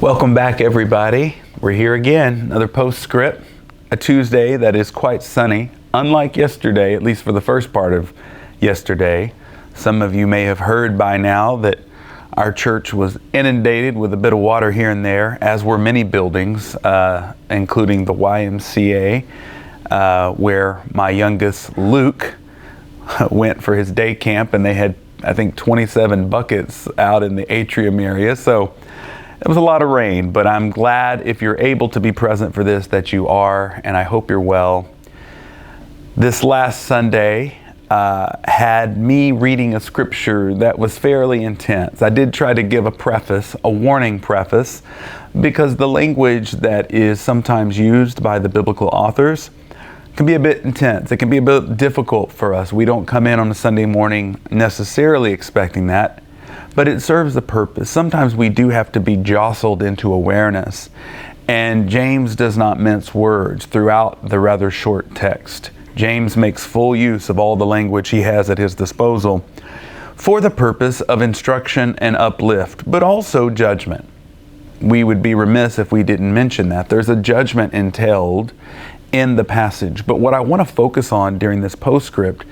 Welcome back, everybody. We're here again, another postscript, a Tuesday that is quite sunny, unlike yesterday, at least for the first part of yesterday. Some of you may have heard by now that our church was inundated with a bit of water here and there, as were many buildings, including the YMCA, where my youngest Luke went for his day camp, and they had, I think, 27 buckets out in the atrium area. So it was a lot of rain, but I'm glad if you're able to be present for this that you are, and I hope you're well. This last Sunday had me reading a scripture that was fairly intense. I did try to give a preface, a warning preface, because the language that is sometimes used by the biblical authors can be a bit intense. It can be a bit difficult for us. We don't come in on a Sunday morning necessarily expecting that, but it serves a purpose. Sometimes we do have to be jostled into awareness, and James does not mince words throughout the rather short text. James makes full use of all the language he has at his disposal for the purpose of instruction and uplift, but also judgment. We would be remiss if we didn't mention that. There's a judgment entailed in the passage. But what I want to focus on during this postscript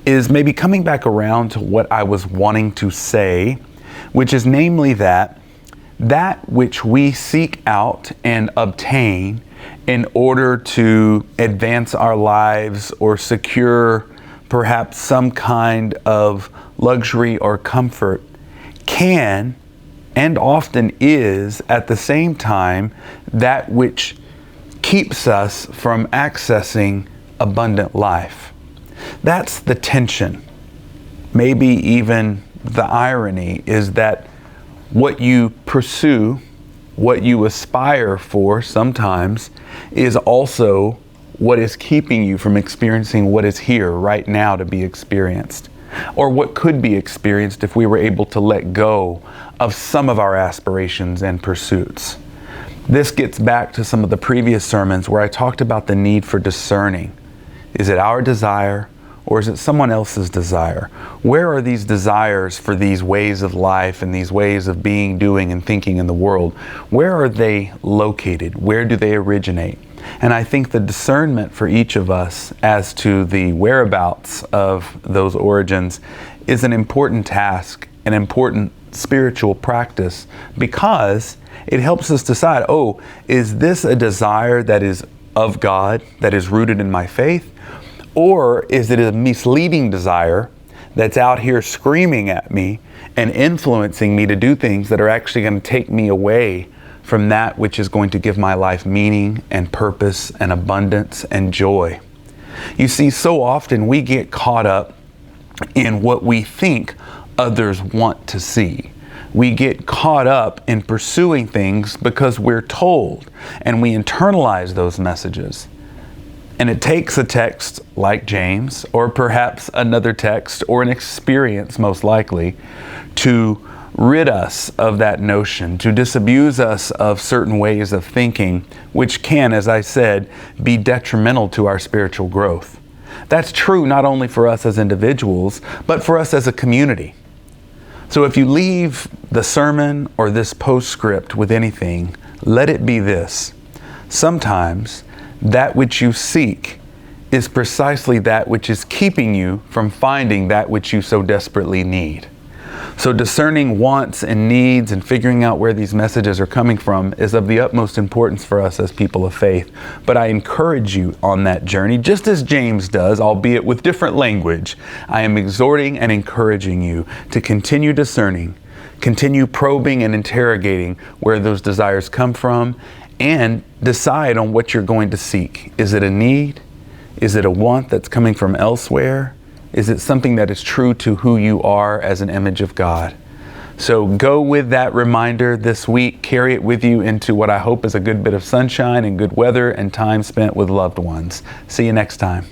is maybe coming back around to what I was wanting to say, which is namely that which we seek out and obtain in order to advance our lives or secure perhaps some kind of luxury or comfort can and often is at the same time that which keeps us from accessing abundant life. That's the tension. Maybe even the irony is that what you pursue, what you aspire for sometimes, is also what is keeping you from experiencing what is here right now to be experienced, or what could be experienced if we were able to let go of some of our aspirations and pursuits. This gets back to some of the previous sermons where I talked about the need for discerning. Is it our desire or is it someone else's desire? Where are these desires for these ways of life and these ways of being, doing, and thinking in the world? Where are they located? Where do they originate? And I think the discernment for each of us as to the whereabouts of those origins is an important task, an important spiritual practice, because it helps us decide, is this a desire that is of God, that is rooted in my faith? Or is it a misleading desire that's out here screaming at me and influencing me to do things that are actually going to take me away from that which is going to give my life meaning and purpose and abundance and joy? You see, so often we get caught up in what we think others want to see. We get caught up in pursuing things because we're told, and we internalize those messages. And it takes a text like James, or perhaps another text, or an experience most likely, to rid us of that notion, to disabuse us of certain ways of thinking, which can, as I said, be detrimental to our spiritual growth. That's true not only for us as individuals, but for us as a community. So if you leave the sermon or this postscript with anything, let it be this. Sometimes that which you seek is precisely that which is keeping you from finding that which you so desperately need. So discerning wants and needs and figuring out where these messages are coming from is of the utmost importance for us as people of faith. But I encourage you on that journey, just as James does, albeit with different language. I am exhorting and encouraging you to continue discerning, continue probing and interrogating where those desires come from, and decide on what you're going to seek. Is it a need? Is it a want that's coming from elsewhere? Is it something that is true to who you are as an image of God? So go with that reminder this week. Carry it with you into what I hope is a good bit of sunshine and good weather and time spent with loved ones. See you next time.